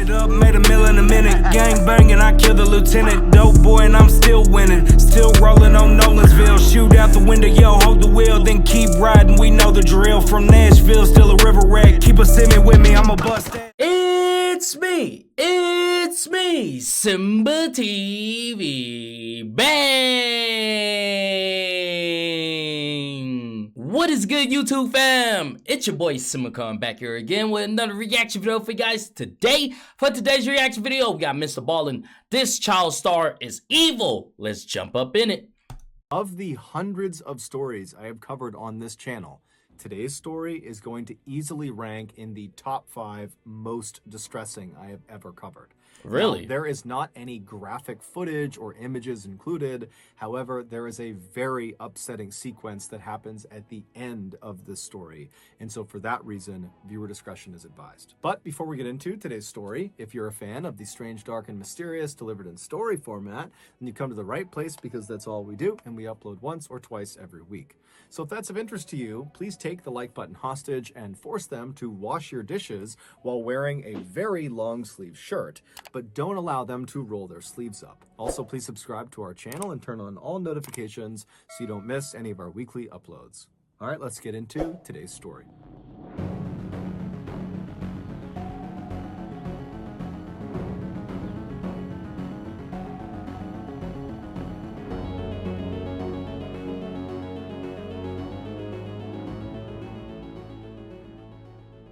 it up, made a meal in a minute. Gang banging, I killed the lieutenant. Dope boy and I'm still winning. Still rolling on Nolansville. Shoot out the window, yo, hold the wheel. Then keep riding, we know the drill. From Nashville, still a river rat. Keep a semi with me, I'm a bust that. It's me, SimbaTv. Bang! What is good, YouTube fam? It's your boy Simba back here again with another reaction video for you guys today. For today's reaction video, we got Mr.Ballen This child star is evil. Let's jump up in it. Of the hundreds of stories I have covered on this channel, today's story is going to easily rank in the top 5 most distressing I have ever covered. Really? Now, there is not any graphic footage or images included. However, there is a very upsetting sequence that happens at the end of this story. And so for that reason, viewer discretion is advised. But before we get into today's story, if you're a fan of the strange, dark, and mysterious delivered in story format, then you come to the right place because that's all we do, and we upload once or twice every week. So if that's of interest to you, please take the like button hostage and force them to wash your dishes while wearing a very long sleeve shirt, but don't allow them to roll their sleeves up. Also, please subscribe to our channel and turn on all notifications so you don't miss any of our weekly uploads. All right, let's get into today's story.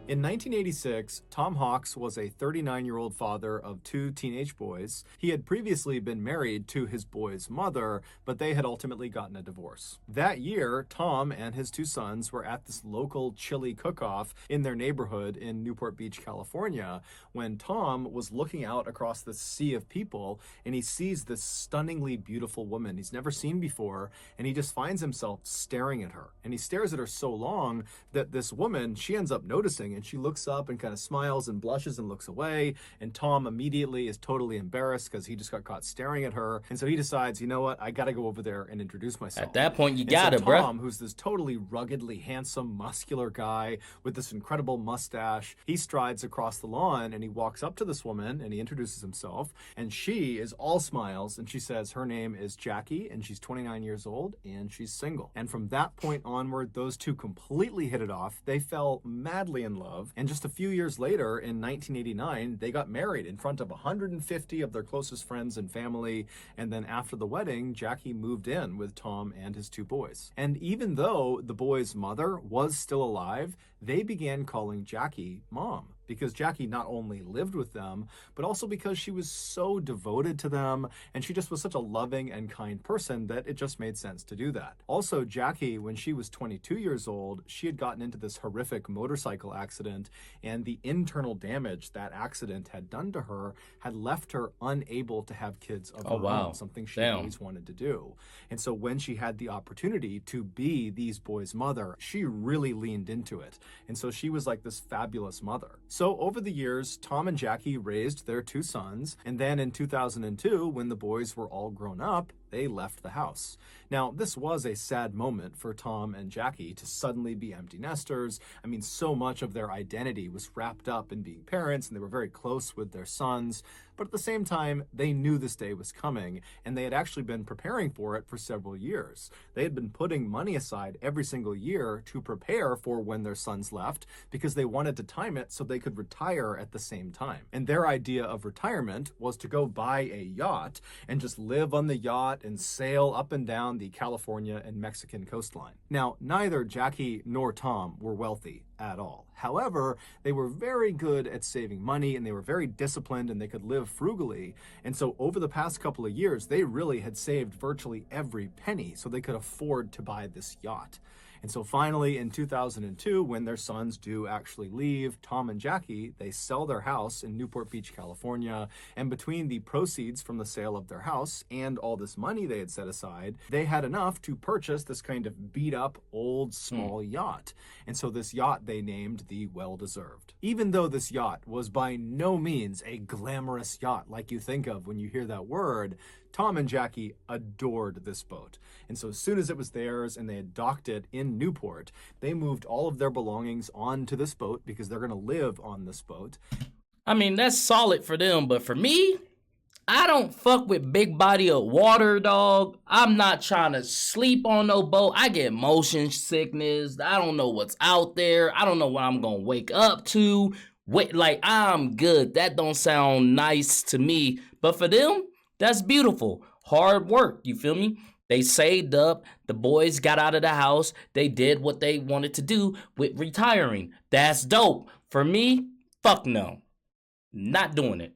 In 1986, Tom Hawks was a 39-year-old father of 2 teenage boys. He had previously been married to his boys' mother, but they had ultimately gotten a divorce. That year, Tom and his 2 sons were at this local chili cook-off in their neighborhood in Newport Beach, California, when Tom was looking out across the sea of people and he sees this stunningly beautiful woman he's never seen before, and he just finds himself staring at her. And he stares at her so long that this woman, she ends up noticing, and she looks up and kind of smiles and blushes and looks away, and Tom immediately is totally embarrassed because he just got caught staring at her, and so he decides, you know what, I gotta go over there and introduce myself. At that point, you and got so it, bro. Tom, who's this totally ruggedly handsome, muscular guy with this incredible mustache, he strides across the lawn and he walks up to this woman and he introduces himself, and she is all smiles, and she says her name is Jackie and she's 29 years old and she's single. And from that point onward, those two completely hit it off. They fell madly in love. And just a few years later, in 1989, they got married in front of 150 of their closest friends and family. And then after the wedding, Jackie moved in with Tom and his 2 boys. And even though the boys' mother was still alive, they began calling Jackie Mom, because Jackie not only lived with them, but also because she was so devoted to them, and she just was such a loving and kind person that it just made sense to do that. Also, Jackie, when she was 22 years old, she had gotten into this horrific motorcycle accident, and the internal damage that accident had done to her had left her unable to have kids of her own, something she always wanted to do. And so when she had the opportunity to be these boys' mother, she really leaned into it. And so she was like this fabulous mother. So over the years, Tom and Jackie raised their 2 sons, and then in 2002, when the boys were all grown up, they left the house. Now, this was a sad moment for Tom and Jackie to suddenly be empty nesters. I mean, so much of their identity was wrapped up in being parents, and they were very close with their sons. But at the same time, they knew this day was coming, and they had actually been preparing for it for several years. They had been putting money aside every single year to prepare for when their sons left, because they wanted to time it so they could retire at the same time. And their idea of retirement was to go buy a yacht and just live on the yacht and sail up and down the California and Mexican coastline. Now, neither Jackie nor Tom were wealthy at all. However, they were very good at saving money, and they were very disciplined, and they could live frugally. And so over the past couple of years, they really had saved virtually every penny so they could afford to buy this yacht. And so finally, in 2002, when their sons do actually leave, Tom and Jackie, they sell their house in Newport Beach, California. And between the proceeds from the sale of their house and all this money they had set aside, they had enough to purchase this kind of beat up, old, small yacht. And so this yacht they named the Well-Deserved. Even though this yacht was by no means a glamorous yacht like you think of when you hear that word, Tom and Jackie adored this boat. And so as soon as it was theirs and they had docked it in Newport, they moved all of their belongings onto this boat because they're going to live on this boat. I mean, that's solid for them, but for me, I don't fuck with big body of water, dog. I'm not trying to sleep on no boat. I get motion sickness. I don't know what's out there. I don't know what I'm gonna wake up to. Wait, like I'm good. That don't sound nice to me. But for them, that's beautiful. Hard work. You feel me? They saved up. The boys got out of the house. They did what they wanted to do with retiring. That's dope. For me, fuck no. Not doing it.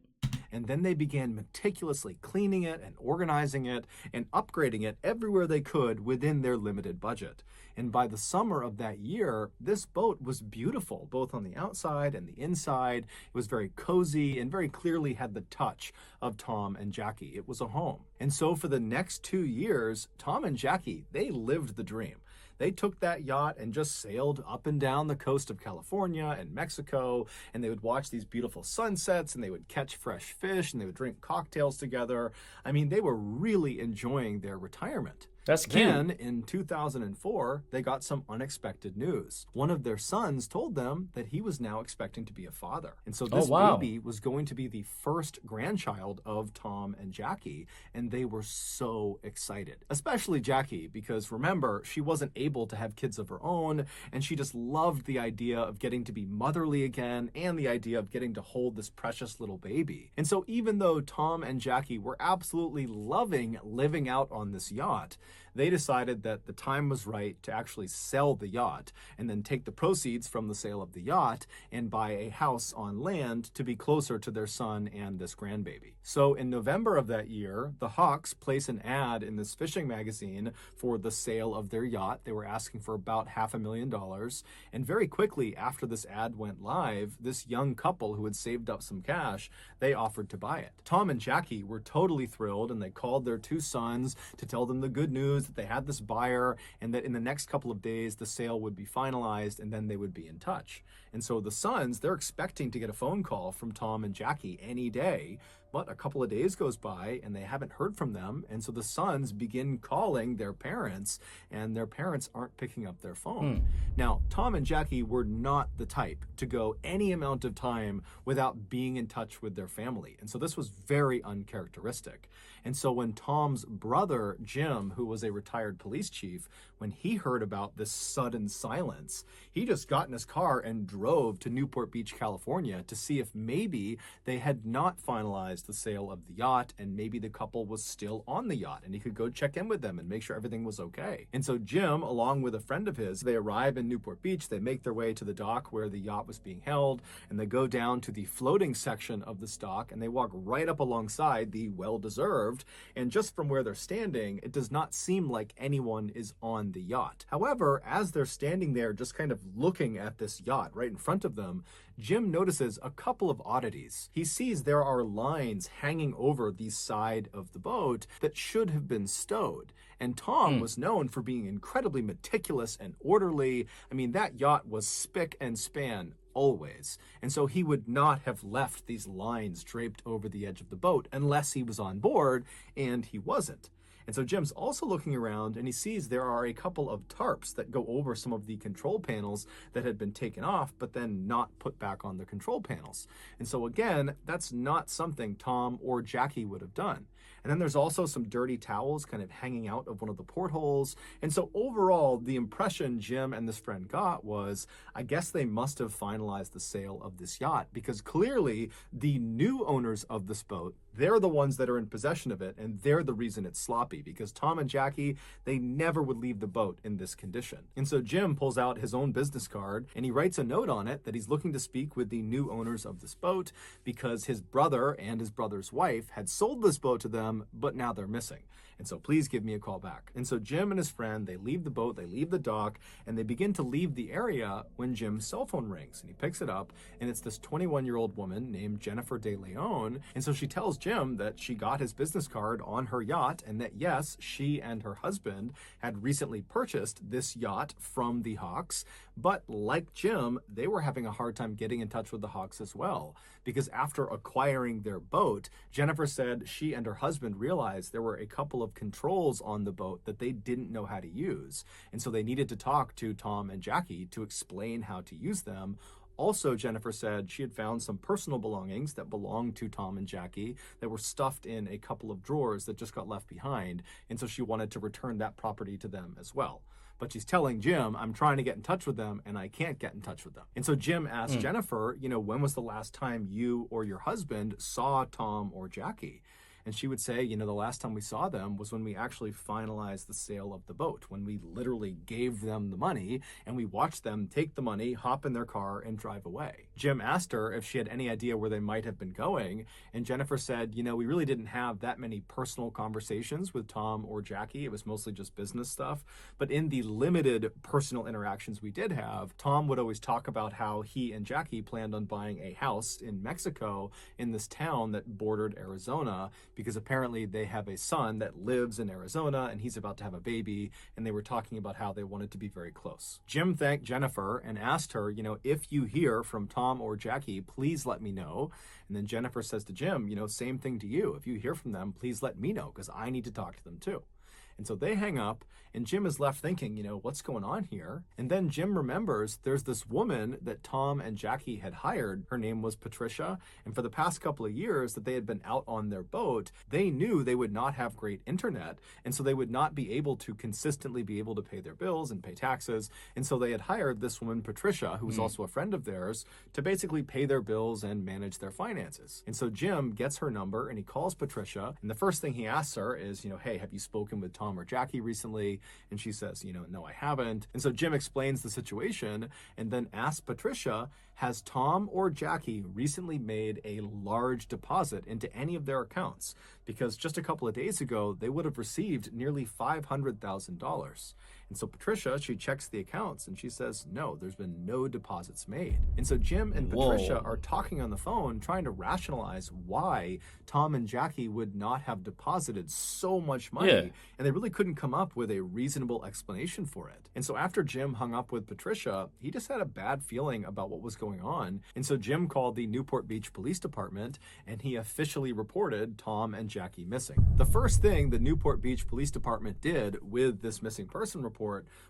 And then they began meticulously cleaning it and organizing it and upgrading it everywhere they could within their limited budget. And by the summer of that year, this boat was beautiful, both on the outside and the inside. It was very cozy and very clearly had the touch of Tom and Jackie. It was a home. And so for the next 2 years, Tom and Jackie, they lived the dream. They took that yacht and just sailed up and down the coast of California and Mexico, and they would watch these beautiful sunsets, and they would catch fresh fish, and they would drink cocktails together. I mean, they were really enjoying their retirement. That's cute. Then, in 2004, they got some unexpected news. One of their sons told them that he was now expecting to be a father. And so this baby was going to be the first grandchild of Tom and Jackie, and they were so excited. Especially Jackie, because remember, she wasn't able to have kids of her own, and she just loved the idea of getting to be motherly again and the idea of getting to hold this precious little baby. And so even though Tom and Jackie were absolutely loving living out on this yacht, they decided that the time was right to actually sell the yacht and then take the proceeds from the sale of the yacht and buy a house on land to be closer to their son and this grandbaby. So in November of that year, the Hawks place an ad in this fishing magazine for the sale of their yacht. They were asking for about $500,000. And very quickly after this ad went live, this young couple who had saved up some cash, they offered to buy it. Tom and Jackie were totally thrilled, and they called their 2 sons to tell them the good news that they had this buyer and that in the next couple of days the sale would be finalized and then they would be in touch. And so the sons, they're expecting to get a phone call from Tom and Jackie any day, but a couple of days goes by and they haven't heard from them. And so the sons begin calling their parents, and their parents aren't picking up their phone. Now, Tom and Jackie were not the type to go any amount of time without being in touch with their family. And so this was very uncharacteristic. And so when Tom's brother, Jim, who was a retired police chief, when he heard about this sudden silence, he just got in his car and drove to Newport Beach, California to see if maybe they had not finalized the sale of the yacht and maybe the couple was still on the yacht and he could go check in with them and make sure everything was okay. And so Jim, along with a friend of his, they arrive in Newport Beach, they make their way to the dock where the yacht was being held, and they go down to the floating section of the dock and they walk right up alongside the well-deserved, and just from where they're standing, it does not seem like anyone is on the yacht. However, as they're standing there just kind of looking at this yacht right in front of them, Jim notices a couple of oddities. He sees there are lines hanging over the side of the boat that should have been stowed. And Tom was known for being incredibly meticulous and orderly. I mean, that yacht was spick and span always. And so he would not have left these lines draped over the edge of the boat unless he was on board, and he wasn't. And so Jim's also looking around and he sees there are a couple of tarps that go over some of the control panels that had been taken off, but then not put back on the control panels. And so again, that's not something Tom or Jackie would have done. And then there's also some dirty towels kind of hanging out of one of the portholes. And so overall, the impression Jim and this friend got was, I guess they must have finalized the sale of this yacht, because clearly the new owners of this boat, they're the ones that are in possession of it, and they're the reason it's sloppy, because Tom and Jackie, they never would leave the boat in this condition. And so Jim pulls out his own business card and he writes a note on it that he's looking to speak with the new owners of this boat because his brother and his brother's wife had sold this boat to them, but now they're missing. And so please give me a call back. And so Jim and his friend, they leave the boat, they leave the dock, and they begin to leave the area when Jim's cell phone rings. And he picks it up, and it's this 21-year-old woman named Jennifer De Leon. And so she tells Jim that she got his business card on her yacht, and that yes, she and her husband had recently purchased this yacht from the Hawks. But like Jim, they were having a hard time getting in touch with the Hawks as well, because after acquiring their boat, Jennifer said she and her husband realized there were a couple of controls on the boat that they didn't know how to use. And so they needed to talk to Tom and Jackie to explain how to use them. Also, Jennifer said she had found some personal belongings that belonged to Tom and Jackie that were stuffed in a couple of drawers that just got left behind, and so she wanted to return that property to them as well. But she's telling Jim, I'm trying to get in touch with them and I can't get in touch with them. And so Jim asked Jennifer, when was the last time you or your husband saw Tom or Jackie? And she would say, the last time we saw them was when we actually finalized the sale of the boat, when we literally gave them the money and we watched them take the money, hop in their car, and drive away. Jim asked her if she had any idea where they might have been going, and Jennifer said, we really didn't have that many personal conversations with Tom or Jackie. It was mostly just business stuff. But in the limited personal interactions we did have, Tom would always talk about how he and Jackie planned on buying a house in Mexico in this town that bordered Arizona, because apparently they have a son that lives in Arizona and he's about to have a baby, and they were talking about how they wanted to be very close. Jim thanked Jennifer and asked her, if you hear from Tom or Jackie, please let me know. And then Jennifer says to Jim, same thing to you. If you hear from them, please let me know, because I need to talk to them too. And so they hang up, and Jim is left thinking, what's going on here? And then Jim remembers there's this woman that Tom and Jackie had hired. Her name was Patricia. And for the past couple of years that they had been out on their boat, they knew they would not have great internet. And so they would not be able to consistently be able to pay their bills and pay taxes. And so they had hired this woman, Patricia, who was also a friend of theirs, to basically pay their bills and manage their finances. And so Jim gets her number and he calls Patricia. And the first thing he asks her is, hey, have you spoken with Tom or Jackie recently? And she says, no, I haven't. And so Jim explains the situation and then asks Patricia, has Tom or Jackie recently made a large deposit into any of their accounts? Because just a couple of days ago, they would have received nearly $500,000. And so Patricia, she checks the accounts and she says, no, there's been no deposits made. And so Jim and Patricia are talking on the phone, trying to rationalize why Tom and Jackie would not have deposited so much money. Yeah. And they really couldn't come up with a reasonable explanation for it. And so after Jim hung up with Patricia, he just had a bad feeling about what was going on. And so Jim called the Newport Beach Police Department and he officially reported Tom and Jackie missing. The first thing the Newport Beach Police Department did with this missing person report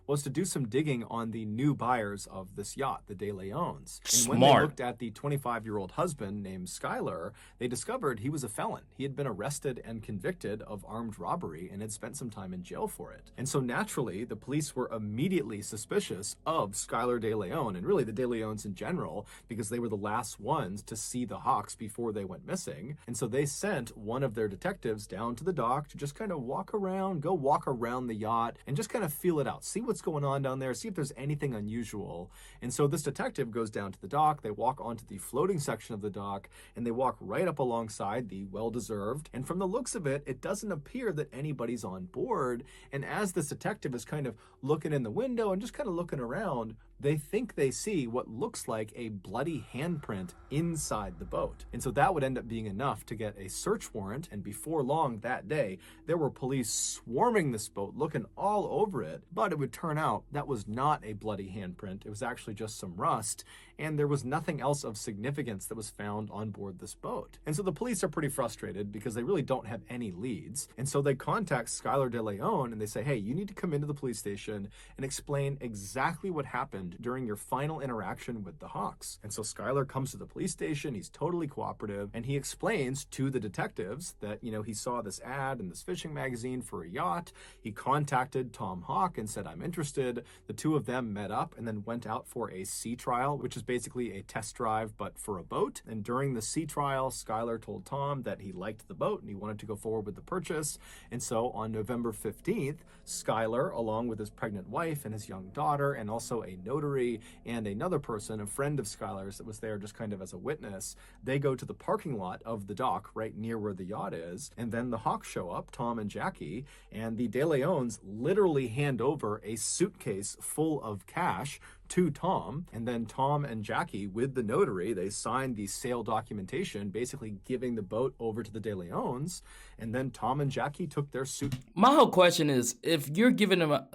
was to do some digging on the new buyers of this yacht, the De Leons. And when they looked at the 25-year-old husband named Skyler, they discovered he was a felon. He had been arrested and convicted of armed robbery and had spent some time in jail for it. And so naturally, the police were immediately suspicious of Skyler De Leon, and really the De Leons in general, because they were the last ones to see the Hawks before they went missing. And so they sent one of their detectives down to the dock to just kind of walk around the yacht and just kind of feel it out, see what's going on down there, see if there's anything unusual. And so this detective goes down to the dock, they walk onto the floating section of the dock, and they walk right up alongside the well-deserved. And from the looks of it, it doesn't appear that anybody's on board. And as this detective is kind of looking in the window and just kind of looking around, they think they see what looks like a bloody handprint inside the boat. And so that would end up being enough to get a search warrant. And before long that day, there were police swarming this boat, looking all over it. But it would turn out that was not a bloody handprint. It was actually just some rust. And there was nothing else of significance that was found on board this boat. And so the police are pretty frustrated because they really don't have any leads. And so they contact Skyler De Leon and they say, hey, you need to come into the police station and explain exactly what happened during your final interaction with the Hawks. And so Skyler comes to the police station, he's totally cooperative, and he explains to the detectives that, he saw this ad in this fishing magazine for a yacht. He contacted Tom Hawk and said, I'm interested. The two of them met up and then went out for a sea trial, which is basically a test drive, but for a boat. And during the sea trial, Skyler told Tom that he liked the boat and he wanted to go forward with the purchase. And so on November 15th, Skyler, along with his pregnant wife and his young daughter, and also a notary and another person, a friend of Skyler's that was there just kind of as a witness, they go to the parking lot of the dock right near where the yacht is. And then the Hawks show up, Tom and Jackie, and the De Leons literally hand over a suitcase full of cash to Tom, and then Tom and Jackie, with the notary, they signed the sale documentation, basically giving the boat over to the De Leons, and then Tom and Jackie took their suit. My whole question is, if you're giving them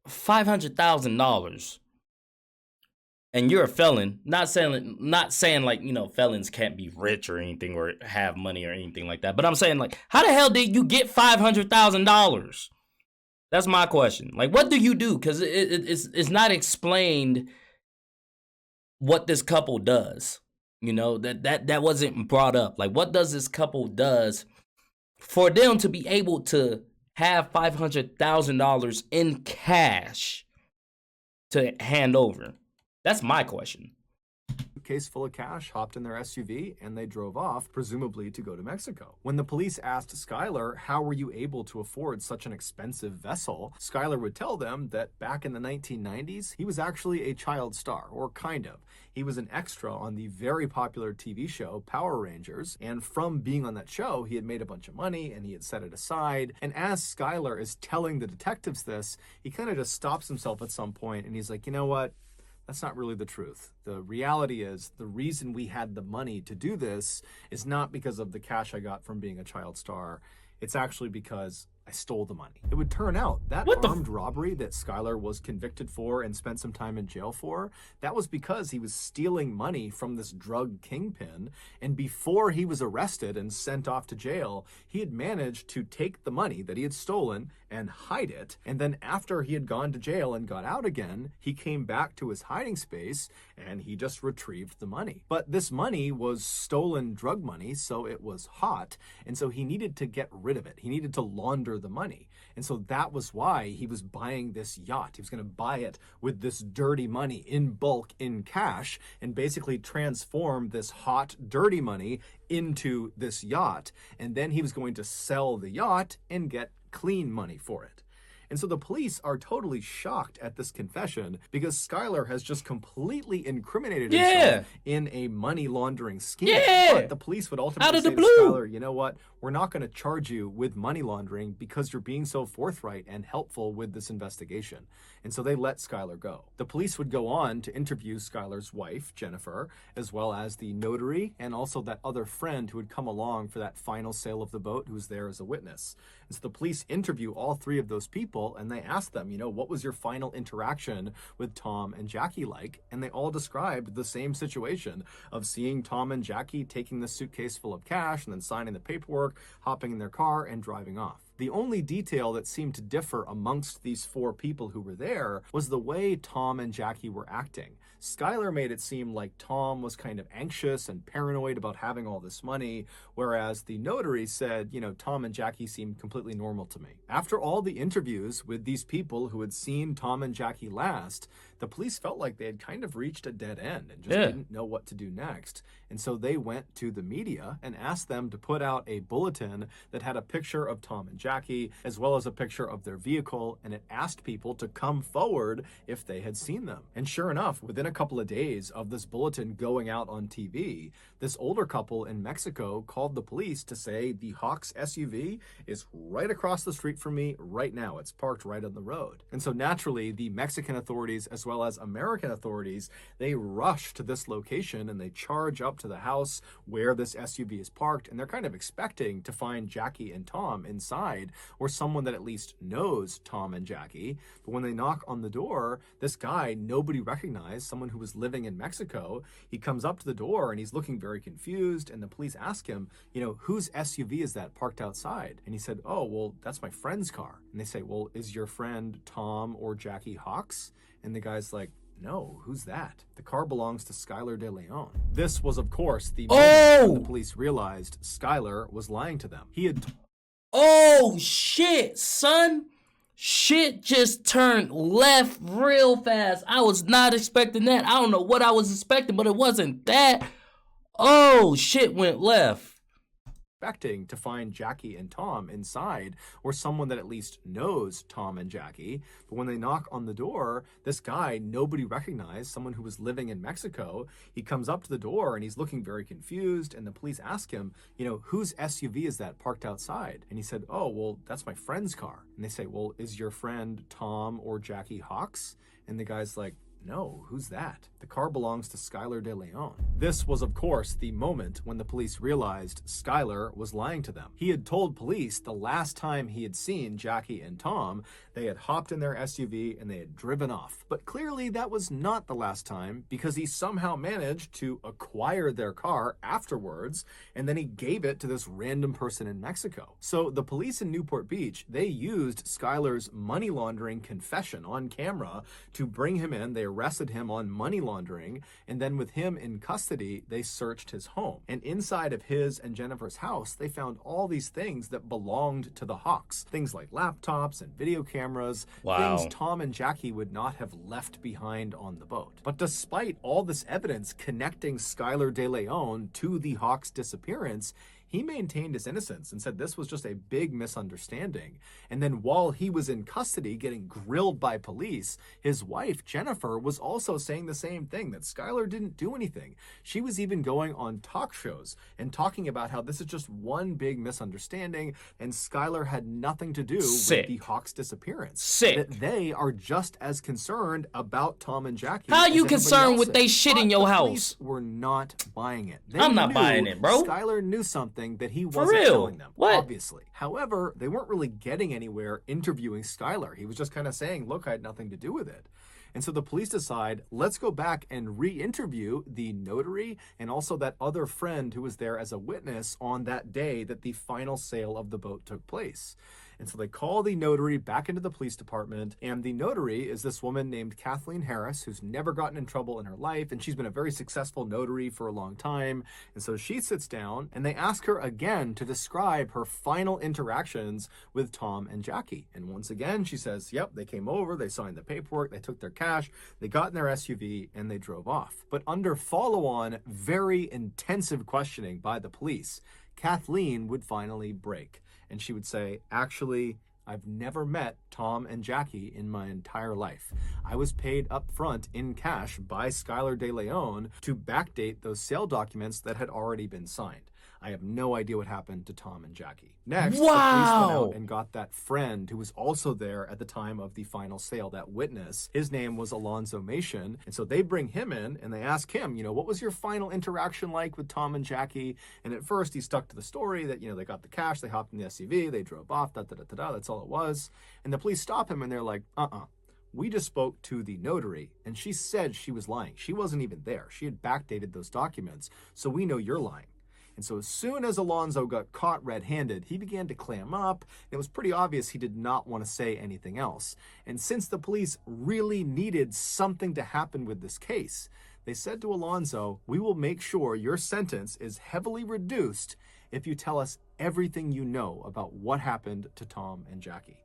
$500,000 and you're a felon, not saying like, felons can't be rich or anything or have money or anything like that, but I'm saying, like, how the hell did you get $500,000? That's my question. Like, what do you do? Because it's not explained what this couple does. You know, that wasn't brought up. Like, what does this couple does for them to be able to have $500,000 in cash to hand over? That's my question. Case full of cash, hopped in their SUV, and they drove off, presumably to go to Mexico. When the police asked Skylar, how were you able to afford such an expensive vessel, Skylar would tell them that back in the 1990s, he was actually a child star, or kind of. He was an extra on the very popular TV show Power Rangers, and from being on that show, he had made a bunch of money and he had set it aside. And as Skylar is telling the detectives this, he kind of just stops himself at some point and he's like, you know what? That's not really the truth. The reality is the reason we had the money to do this is not because of the cash I got from being a child star. It's actually because I stole the money. It would turn out that armed robbery that Skylar was convicted for and spent some time in jail for, that was because he was stealing money from this drug kingpin. And before he was arrested and sent off to jail, he had managed to take the money that he had stolen and hide it. And then after he had gone to jail and got out again, he came back to his hiding space and he just retrieved the money. But this money was stolen drug money, so it was hot. And so he needed to get rid of it. He needed to launder the money. And so that was why he was buying this yacht. He was going to buy it with this dirty money in bulk, in cash, and basically transform this hot, dirty money into this yacht. And then he was going to sell the yacht and get clean money for it. And so the police are totally shocked at this confession because Skylar has just completely incriminated himself in a money laundering scheme. But the police would ultimately say to Skylar, you know what? We're not going to charge you with money laundering because you're being so forthright and helpful with this investigation. And so they let Skylar go. The police would go on to interview Skylar's wife, Jennifer, as well as the notary and also that other friend who had come along for that final sale of the boat who was there as a witness. And so the police interview all three of those people and they ask them, you know, what was your final interaction with Tom and Jackie like? And they all described the same situation of seeing Tom and Jackie taking the suitcase full of cash and then signing the paperwork, hopping in their car and driving off. The only detail that seemed to differ amongst these four people who were there was the way Tom and Jackie were acting. Skylar made it seem like Tom was kind of anxious and paranoid about having all this money, whereas the notary said, you know, Tom and Jackie seemed completely normal to me. After all the interviews with these people who had seen Tom and Jackie last, the police felt like they had kind of reached a dead end and just didn't know what to do next. And so they went to the media and asked them to put out a bulletin that had a picture of Tom and Jackie, as well as a picture of their vehicle, and it asked people to come forward if they had seen them. And sure enough, within a couple of days of this bulletin going out on TV, this older couple in Mexico called the police to say the Hawks SUV is right across the street from me right now. It's parked right on the road. And so naturally, the Mexican authorities, as well as American authorities, they rush to this location and they charge up to the house where this SUV is parked, and they're kind of expecting to find Jackie and Tom inside, or someone that at least knows Tom and Jackie. But when they knock on the door, this guy nobody recognized, someone who was living in Mexico, he comes up to the door and he's looking very confused, and the police ask him, you know, whose SUV is that parked outside? And he said, oh, well, that's my friend's car. And they say, well, is your friend Tom or Jackie Hawks? And the guy's like, no, who's that? The car belongs to Skylar De Leon. This was, of course, the moment when the police realized Skylar was lying to them. He had... Oh, shit, son. Shit just turned left real fast. I was not expecting that. I don't know what I was expecting, but it wasn't that. Oh, shit went left. Expecting to find Jackie and Tom inside, or someone that at least knows Tom and Jackie. But when they knock on the door, this guy nobody recognized, someone who was living in Mexico, he comes up to the door and he's looking very confused, and the police ask him, you know, whose SUV is that parked outside? And he said, oh, well, that's my friend's car. And they say, well, is your friend Tom or Jackie Hawks? And the guy's like, no, who's that? The car belongs to Skylar De Leon. This was, of course, the moment when the police realized Skylar was lying to them. He had told police the last time he had seen Jackie and Tom, they had hopped in their SUV and they had driven off. But clearly that was not the last time, because he somehow managed to acquire their car afterwards, and then he gave it to this random person in Mexico. So the police in Newport Beach, they used Skylar's money laundering confession on camera to bring him in. They arrested him on money laundering, and then with him in custody, they searched his home. And inside of his and Jennifer's house, they found all these things that belonged to the Hawks. Things like laptops and video cameras, things Tom and Jackie would not have left behind on the boat. But despite all this evidence connecting Skylar De Leon to the Hawks' disappearance, he maintained his innocence and said this was just a big misunderstanding. And then while he was in custody getting grilled by police, his wife, Jennifer, was also saying the same thing, that Skylar didn't do anything. She was even going on talk shows and talking about how this is just one big misunderstanding and Skylar had nothing to do with the Hawks' disappearance. That they are just as concerned about Tom and Jackie. How are you concerned with they shit in your house? We're not buying it. I'm not buying it, bro. Skylar knew something that he wasn't telling them, obviously. However, they weren't really getting anywhere interviewing Skylar. He was just kind of saying, look, I had nothing to do with it. And so the police decide, let's go back and re-interview the notary and also that other friend who was there as a witness on that day that the final sale of the boat took place. And so they call the notary back into the police department, and the notary is this woman named Kathleen Harris, who's never gotten in trouble in her life, and she's been a very successful notary for a long time. And so she sits down, and they ask her again to describe her final interactions with Tom and Jackie. And once again, she says, yep, they came over, they signed the paperwork, they took their cash, they got in their SUV, and they drove off. But under follow-on, very intensive questioning by the police, Kathleen would finally break. And she would say, actually, I've never met Tom and Jackie in my entire life. I was paid up front in cash by Skylar De Leon to backdate those sale documents that had already been signed. I have no idea what happened to Tom and Jackie. Next, the police went out and got that friend who was also there at the time of the final sale, that witness. His name was Alonzo Mason. And so they bring him in and they ask him, you know, what was your final interaction like with Tom and Jackie? And at first he stuck to the story that, you know, they got the cash, they hopped in the SUV, they drove off, that's all it was. And the police stop him and they're like, we just spoke to the notary and she said she was lying. She wasn't even there. She had backdated those documents. So we know you're lying. And so as soon as Alonzo got caught red-handed, he began to clam up. It was pretty obvious he did not want to say anything else. And since the police really needed something to happen with this case, they said to Alonzo, we will make sure your sentence is heavily reduced if you tell us everything you know about what happened to Tom and Jackie.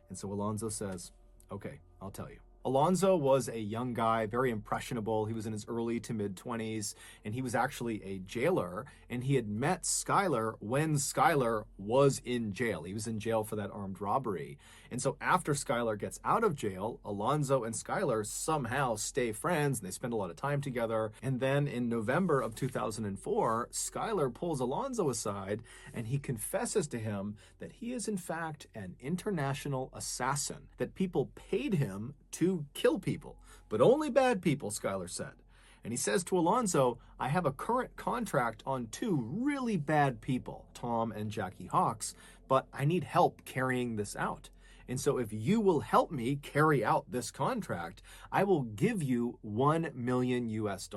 And so Alonzo says, okay, I'll tell you. Alonzo was a young guy, very impressionable. He was in his early to mid-20s, and he was actually a jailer, and he had met Skylar when Skylar was in jail. He was in jail for that armed robbery. And so after Skylar gets out of jail, Alonzo and Skylar somehow stay friends, and they spend a lot of time together. And then in November of 2004, Skylar pulls Alonzo aside, and he confesses to him that he is in fact an international assassin, that people paid him to kill people, but only bad people, Skylar said. And he says to Alonzo, I have a current contract on two really bad people, Tom and Jackie Hawks, but I need help carrying this out. And so if you will help me carry out this contract, I will give you $1 million US.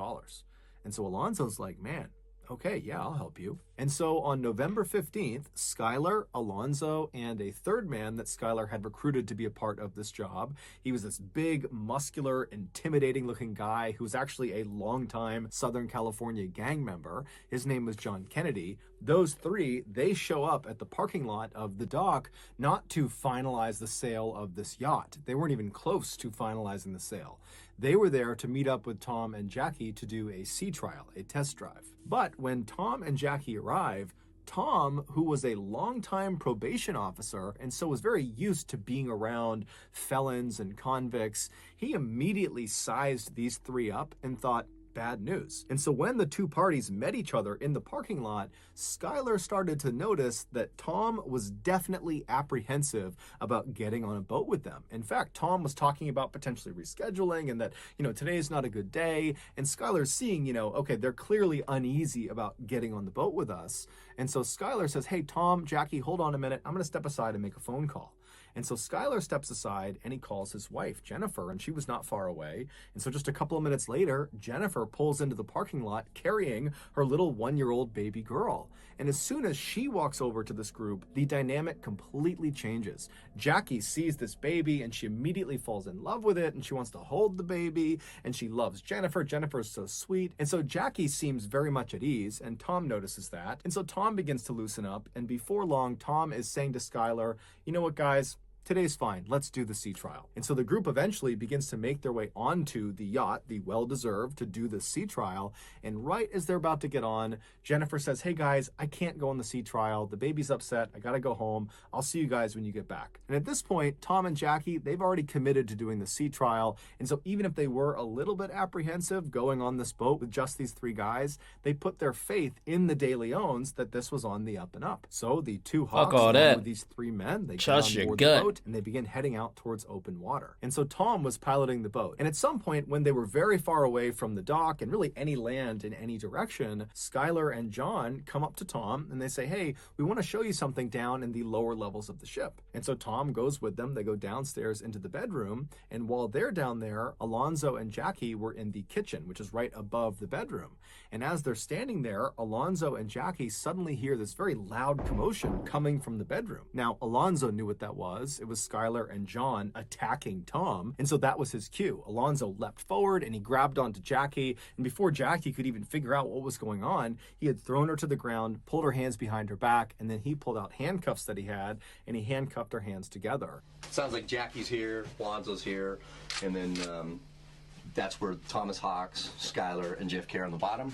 And so Alonzo's like, man, okay, yeah, I'll help you. And so on November 15th, Skylar, Alonzo, and a third man that Skylar had recruited to be a part of this job. He was this big, muscular, intimidating-looking guy who was actually a longtime Southern California gang member. His name was John Kennedy. Those three, they show up at the parking lot of the dock not to finalize the sale of this yacht. They weren't even close to finalizing the sale. They were there to meet up with Tom and Jackie to do a sea trial, a test drive. But when Tom and Jackie arrive, Tom, who was a longtime probation officer and so was very used to being around felons and convicts, he immediately sized these three up and thought, bad news. And so when the two parties met each other in the parking lot, Skylar started to notice that Tom was definitely apprehensive about getting on a boat with them. In fact, Tom was talking about potentially rescheduling and that, today's not a good day. And Skylar's seeing, okay, they're clearly uneasy about getting on the boat with us. And so Skylar says, hey, Tom, Jackie, hold on a minute. I'm going to step aside and make a phone call. And so Skylar steps aside and he calls his wife, Jennifer, and she was not far away. And so just a couple of minutes later, Jennifer pulls into the parking lot carrying her little 1-year-old baby girl. And as soon as she walks over to this group, the dynamic completely changes. Jackie sees this baby and she immediately falls in love with it and she wants to hold the baby and she loves Jennifer. Jennifer is so sweet. And so Jackie seems very much at ease and Tom notices that. And so Tom begins to loosen up, and before long, Tom is saying to Skylar, you know what, guys? Today's fine. Let's do the sea trial. And so the group eventually begins to make their way onto the yacht, the well-deserved, to do the sea trial. And right as they're about to get on, Jennifer says, hey guys, I can't go on the sea trial. The baby's upset. I gotta go home. I'll see you guys when you get back. And at this point, Tom and Jackie, they've already committed to doing the sea trial. And so even if they were a little bit apprehensive going on this boat with just these 3 guys, they put their faith in the De Leons that this was on the up and up. So the 2 Hawks, along with these 3 men, they trust get on your board gut. the boat, and they begin heading out towards open water. And so Tom was piloting the boat. And at some point when they were very far away from the dock and really any land in any direction, Skylar and John come up to Tom and they say, hey, we want to show you something down in the lower levels of the ship. And so Tom goes with them. They go downstairs into the bedroom. And while they're down there, Alonzo and Jackie were in the kitchen, which is right above the bedroom. And as they're standing there, Alonzo and Jackie suddenly hear this very loud commotion coming from the bedroom. Now, Alonzo knew what that was. It was Skylar and John attacking Tom, and so that was his cue. Alonzo leapt forward and he grabbed onto Jackie, and before Jackie could even figure out what was going on, he had thrown her to the ground, pulled her hands behind her back, and then he pulled out handcuffs that he had, and he handcuffed her hands together. Sounds like Jackie's here, Alonzo's here, and then that's where Thomas Hawks, Skylar, and JFK are on the bottom.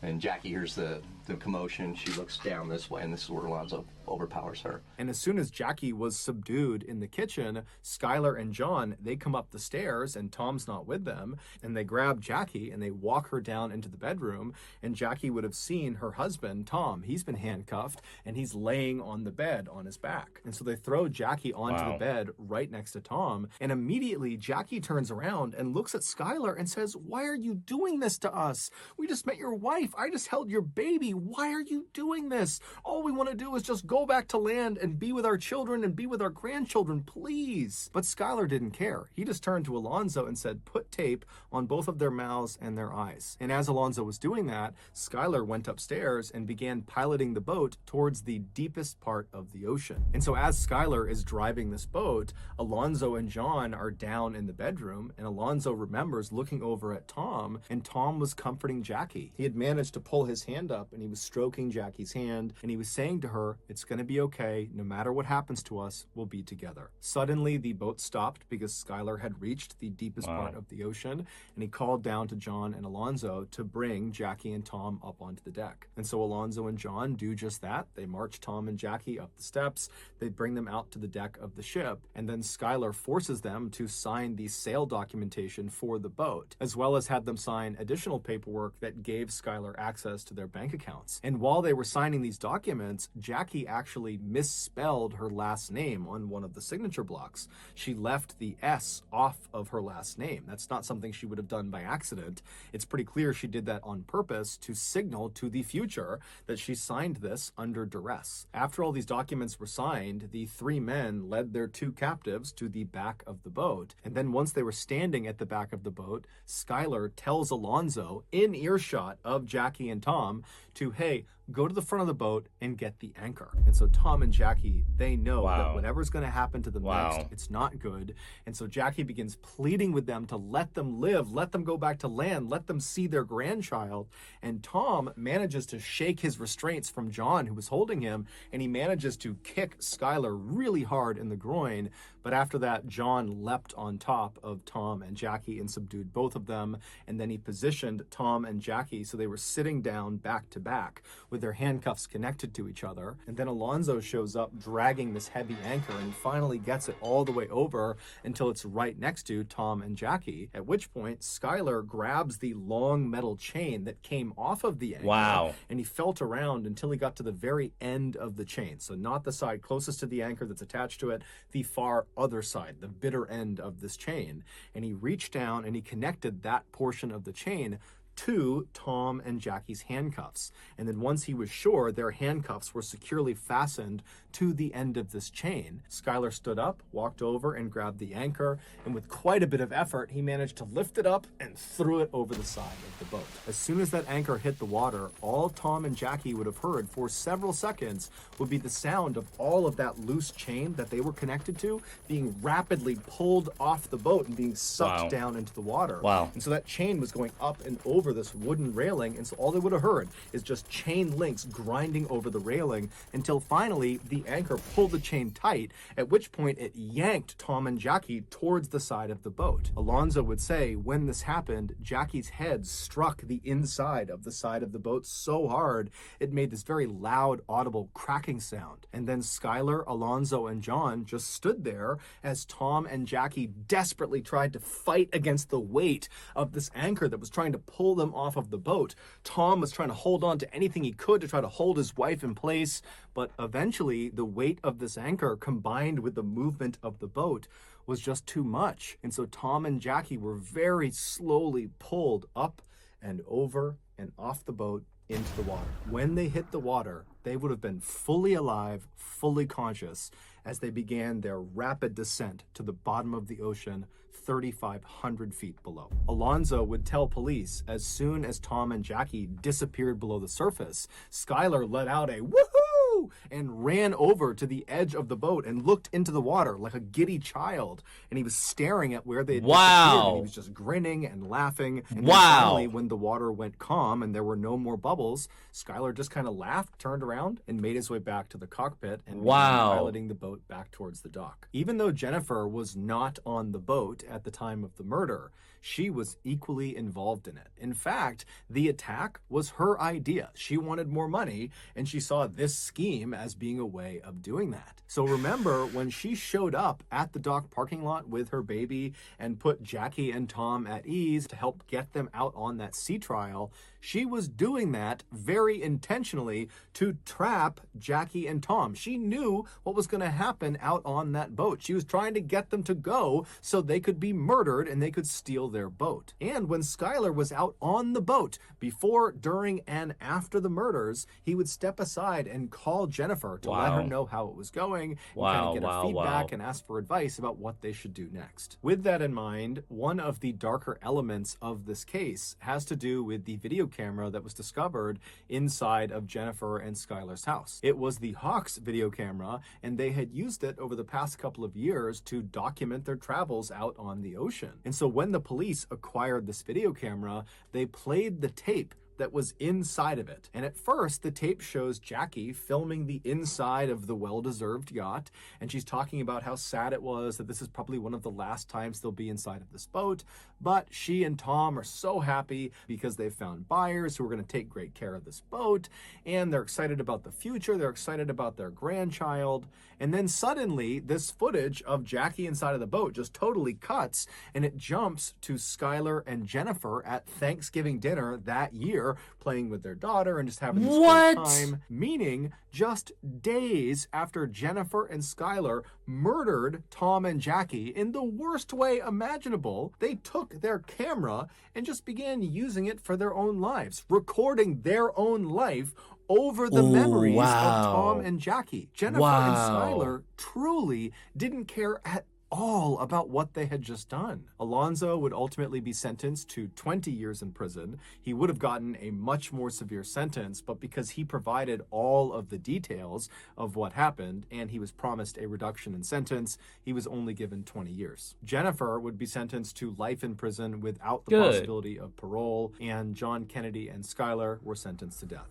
And Jackie hears the commotion. She looks down this way, and this is where Alonzo overpowers her. And as soon as Jackie was subdued in the kitchen, Skylar and John, they come up the stairs, and Tom's not with them, and they grab Jackie and they walk her down into the bedroom, and Jackie would have seen her husband, Tom. He's been handcuffed, and he's laying on the bed on his back. And so they throw Jackie onto the bed right next to Tom, and immediately Jackie turns around and looks at Skylar and says, why are you doing this to us? We just met your wife. I just held your baby. Why are you doing this? All we want to do is just go back to land and be with our children and be with our grandchildren, please. But Skylar didn't care. He just turned to Alonzo and said, put tape on both of their mouths and their eyes. And as Alonzo was doing that, Skylar went upstairs and began piloting the boat towards the deepest part of the ocean. And so as Skylar is driving this boat, Alonzo and John are down in the bedroom, and Alonzo remembers looking over at Tom, and Tom was comforting Jackie. He had managed to pull his hand up, and he was stroking Jackie's hand, and he was saying to her, it's going to be okay. No matter what happens to us, we'll be together. Suddenly, the boat stopped because Skylar had reached the deepest part of the ocean, and he called down to John and Alonzo to bring Jackie and Tom up onto the deck. And so Alonzo and John do just that. They march Tom and Jackie up the steps. They bring them out to the deck of the ship, and then Skylar forces them to sign the sale documentation for the boat, as well as had them sign additional paperwork that gave Skylar access to their bank accounts. And while they were signing these documents, Jackie actually misspelled her last name on one of the signature blocks. She left the S off of her last name. That's not something she would have done by accident. It's pretty clear she did that on purpose to signal to the future that she signed this under duress. After all these documents were signed, the 3 men led their 2 captives to the back of the boat. And then once they were standing at the back of the boat, Skylar tells Alonzo, in earshot of Jackie and Tom, to, hey, go to the front of the boat and get the anchor. And so Tom and Jackie, they know that whatever's going to happen to them next, it's not good. And so Jackie begins pleading with them to let them live, let them go back to land, let them see their grandchild. And Tom manages to shake his restraints from John, who was holding him, and he manages to kick Skylar really hard in the groin. But after that, John leapt on top of Tom and Jackie and subdued both of them. And then he positioned Tom and Jackie so they were sitting down back to back with their handcuffs connected to each other. And then Alonzo shows up dragging this heavy anchor, and he finally gets it all the way over until it's right next to Tom and Jackie, at which point Skylar grabs the long metal chain that came off of the anchor, and he felt around until he got to the very end of the chain. So not the side closest to the anchor that's attached to it, the far other side, the bitter end of this chain. And he reached down and he connected that portion of the chain to Tom and Jackie's handcuffs. And then once he was sure their handcuffs were securely fastened to the end of this chain, Skylar stood up, walked over and grabbed the anchor, and with quite a bit of effort, he managed to lift it up and threw it over the side of the boat. As soon as that anchor hit the water, all Tom and Jackie would have heard for several seconds would be the sound of all of that loose chain that they were connected to being rapidly pulled off the boat and being sucked down into the water. Wow. And so that chain was going up and over this wooden railing, and so all they would have heard is just chain links grinding over the railing until finally the anchor pulled the chain tight, at which point it yanked Tom and Jackie towards the side of the boat. Alonzo would say when this happened, Jackie's head struck the inside of the side of the boat so hard it made this very loud, audible cracking sound. And then Skylar, Alonzo, and John just stood there as Tom and Jackie desperately tried to fight against the weight of this anchor that was trying to pull them off of the boat. Tom was trying to hold on to anything he could to try to hold his wife in place, but eventually the weight of this anchor combined with the movement of the boat was just too much. And so Tom and Jackie were very slowly pulled up and over and off the boat into the water. When they hit the water, they would have been fully alive, fully conscious, as they began their rapid descent to the bottom of the ocean, 3,500 feet below. Alonzo would tell police as soon as Tom and Jackie disappeared below the surface, Skylar let out a woohoo and ran over to the edge of the boat and looked into the water like a giddy child. And he was staring at where they had disappeared, and he was just grinning and laughing. And then finally, when the water went calm and there were no more bubbles, Skylar just kind of laughed, turned around, and made his way back to the cockpit and began piloting the boat back towards the dock. Even though Jennifer was not on the boat at the time of the murder, she was equally involved in it. In fact, the attack was her idea. She wanted more money, and she saw this scheme as being a way of doing that. So remember, when she showed up at the dock parking lot with her baby and put Jackie and Tom at ease to help get them out on that sea trial, she was doing that very intentionally to trap Jackie and Tom. She knew what was going to happen out on that boat. She was trying to get them to go so they could be murdered and they could steal their boat. And when Skylar was out on the boat, before, during, and after the murders, he would step aside and call Jennifer to let her know how it was going and kind of get her feedback and ask for advice about what they should do next. With that in mind, one of the darker elements of this case has to do with the video camera that was discovered inside of Jennifer and Skylar's house. It was the Hawks video camera, and they had used it over the past couple of years to document their travels out on the ocean. And so when the police acquired this video camera, they played the tape that was inside of it. And at first, the tape shows Jackie filming the inside of the well-deserved yacht, and she's talking about how sad it was that this is probably one of the last times they'll be inside of this boat. But she and Tom are so happy because they've found buyers who are going to take great care of this boat, and they're excited about the future, they're excited about their grandchild. And then suddenly, this footage of Jackie inside of the boat just totally cuts, and it jumps to Skylar and Jennifer at Thanksgiving dinner that year, playing with their daughter and just having this great time. Meaning, just days after Jennifer and Skylar murdered Tom and Jackie in the worst way imaginable, they took their camera and just began using it for their own lives, recording their own life over the memories of Tom and Jackie. Jennifer and Skylar truly didn't care at all about what they had just done. Alonzo would ultimately be sentenced to 20 years in prison. He would have gotten a much more severe sentence, but because he provided all of the details of what happened and he was promised a reduction in sentence, he was only given 20 years. Jennifer would be sentenced to life in prison without the possibility of parole, and John Kennedy and Skylar were sentenced to death.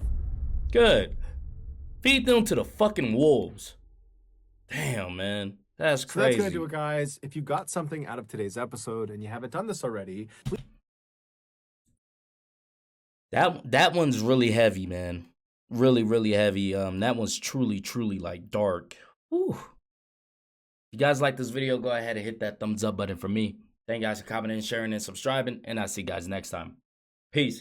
Good. Feed them to the fucking wolves. Damn, man. That's crazy. So that's going to do it, guys. If you got something out of today's episode and you haven't done this already, please... That one's really heavy, man. Really, really heavy. That one's truly like dark. Whew. If you guys like this video, go ahead and hit that thumbs up button for me. Thank you guys for commenting, sharing, and subscribing, and I'll see you guys next time. Peace.